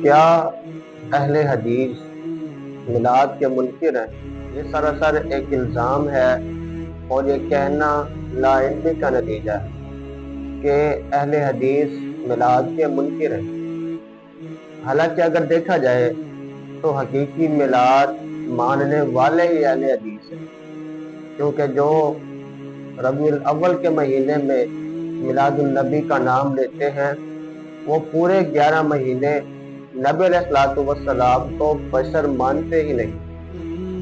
کیا اہل حدیث میلاد کے منکر ہیں؟ یہ سراسر ایک الزام ہے اور یہ کہنا لا علمی کا نتیجہ ہے کہ اہل حدیث میلاد کے منکر ہیں۔ حالانکہ اگر دیکھا جائے تو حقیقی میلاد ماننے والے ہی اہل حدیث ہیں، کیونکہ جو ربیع الاول کے مہینے میں میلاد النبی کا نام لیتے ہیں وہ پورے 11 مہینے نبی علیہ الصلوۃ والسلام کو بشر مانتے ہی نہیں۔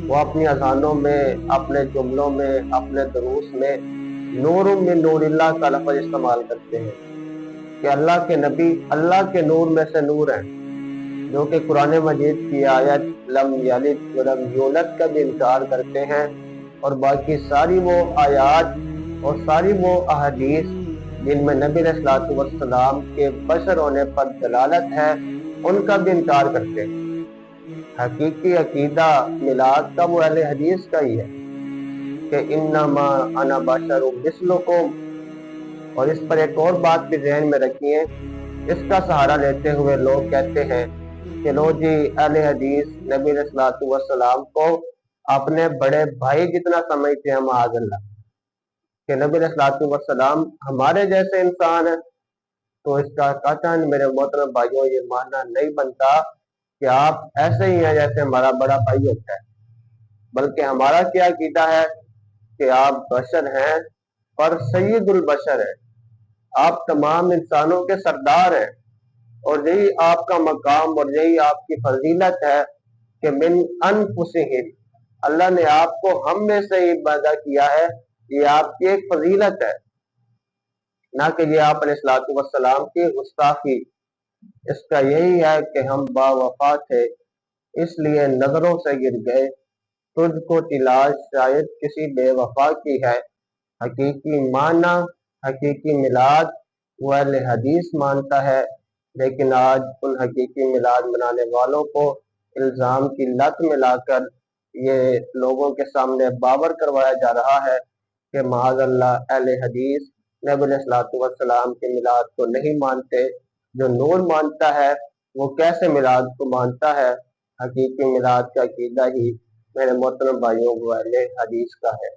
وہ اپنی اذانوں میں، اپنے جملوں میں، اپنے دروس میں نور من نور اللہ کا لفظ استعمال کرتے ہیں کہ اللہ کے نبی اللہ کے نور میں سے نور ہیں، جو کہ قرآن مجید کی آیت لم یلد ولم یولد کا بھی انکار کرتے ہیں، اور باقی ساری وہ آیات اور ساری وہ احادیث جن میں نبی علیہ الصلوۃ والسلام کے بشر ہونے پر دلالت ہے ان کا بھی انکار کرتے ہیں۔ حقیقی عقیدہ میلاد کا وہ اہل حدیث کا ہی ہے کہ انما انا بشر مثلکم، اور اس پر ایک اور بات بھی ذہن میں رکھیے، اس کا سہارا لیتے ہوئے لوگ کہتے ہیں کہ لو جی اہل حدیث نبی علیہ الصلوۃ والسلام کو اپنے بڑے بھائی جتنا سمجھتے ہیں، معاذ اللہ، کہ نبی علیہ الصلوۃ والسلام ہمارے جیسے انسان ہیں۔ تو اس کا قطعاً میرے محترم بھائیوں یہ ماننا نہیں بنتا کہ آپ ایسے ہی ہیں جیسے ہمارا بڑا بھائی ہوتا ہے، بلکہ ہمارا کیا عقیدہ ہے کہ آپ بشر ہیں اور سید البشر ہیں، آپ تمام انسانوں کے سردار ہیں، اور یہی آپ کا مقام اور یہی آپ کی فضیلت ہے کہ من انفسہم، اللہ نے آپ کو ہم میں سے ہی پیدا کیا ہے، یہ آپ کی ایک فضیلت ہے، نہ کہ یہ آپ علیہ الصلوۃ والسلام کی گستاخی۔ اس کا یہی ہے کہ ہم با وفا تھے اس لیے نظروں سے گر گئے، تجھ کو تلاش شاید کسی بے وفا کی ہے۔ حقیقی معنی، حقیقی میلاد وہ اہل حدیث مانتا ہے، لیکن آج ان حقیقی میلاد منانے والوں کو الزام کی لت میں لا کر یہ لوگوں کے سامنے باور کروایا جا رہا ہے کہ معاذ اللہ اہل حدیث نبی علیہ الصلوۃ والسلام کے میلاد کو نہیں مانتے۔ جو نور مانتا ہے وہ کیسے میلاد کو مانتا ہے؟ حقیقی میلاد کا عقیدہ ہی میرے محترم بھائیوں وہ اہل حدیث کا ہے۔